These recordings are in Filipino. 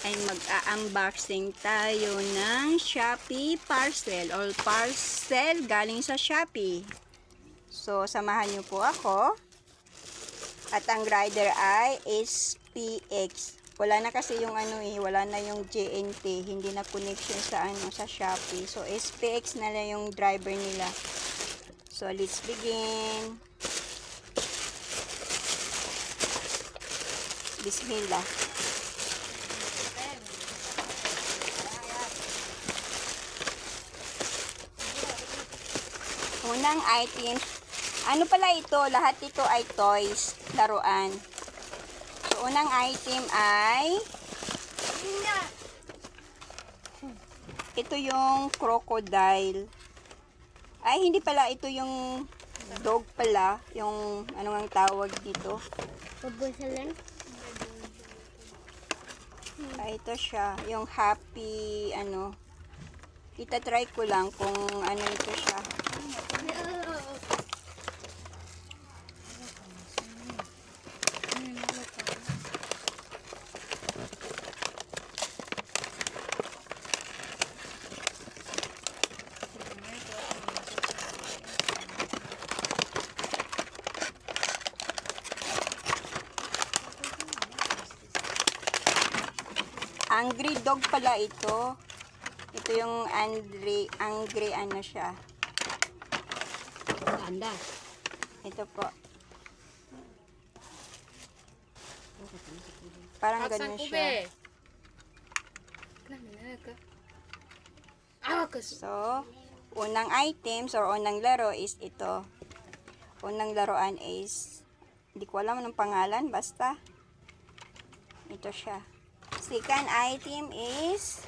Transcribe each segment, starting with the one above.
ay mag-unboxing tayo ng Shopee parcel or parcel galing sa Shopee. So, samahan niyo po ako. At ang rider ay SPX. Wala na kasi yung wala na yung JNT, hindi na connection sa sa Shopee. So, SPX na lang yung driver nila. So, let's begin. Bismillah. Unang item, ano pala ito? Lahat ito ay toys, laruan. So, unang item ay ito yung crocodile. Ay, hindi pala. Ito yung dog pala. Yung, ano ang tawag dito? Ay, ito siya. Yung happy, Itatry ko lang kung ano ito siya. Angry dog pala ito. Ito yung angry ano siya. Anda. Ito po. Parang ganun siya. So, unang items or unang laro is ito. Unang laruan is, hindi ko alam anong pangalan, basta. Ito siya. Second item is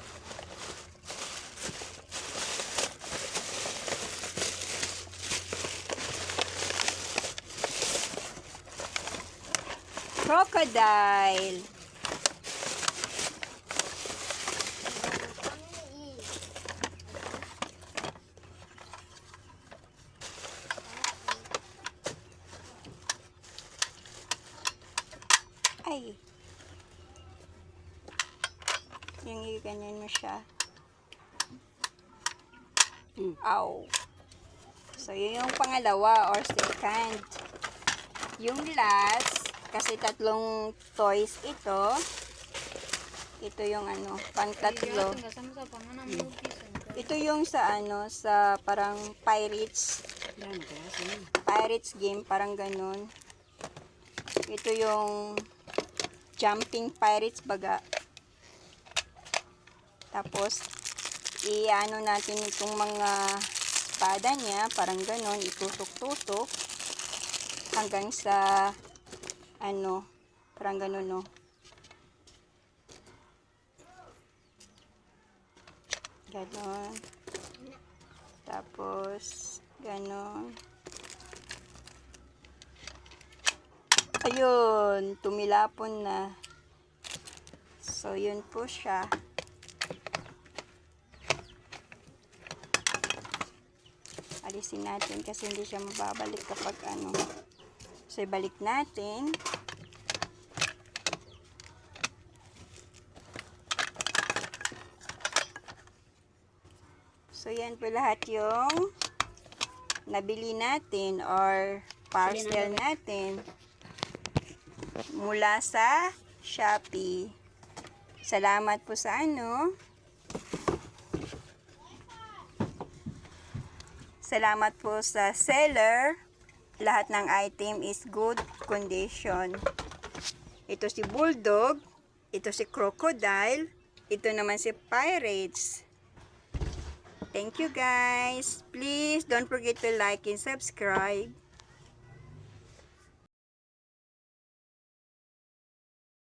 crocodile. Ay. Yung ganyan mo siya. Ow. So, yun yung pangalawa or second. Yung last, kasi tatlong toys ito. Ito yung pang tatlo. Ito yung sa sa parang pirates. Pirates game, parang ganun. Ito yung jumping pirates baga. Tapos, i-ano natin itong mga espada niya, parang ganon, itutok-tutok, hanggang sa, parang ganon, no. Ganon. Tapos, ganon. Ayun, tumilapon na. So, yun po siya. Alisin natin kasi hindi siya mababalik kapag So, ibalik natin. So, yan po lahat yung nabili natin or parcel natin mula sa Shopee. Salamat po sa Salamat po sa seller. Lahat ng item is good condition. Ito si Bulldog. Ito si Crocodile. Ito naman si Pirates. Thank you guys. Please don't forget to like and subscribe.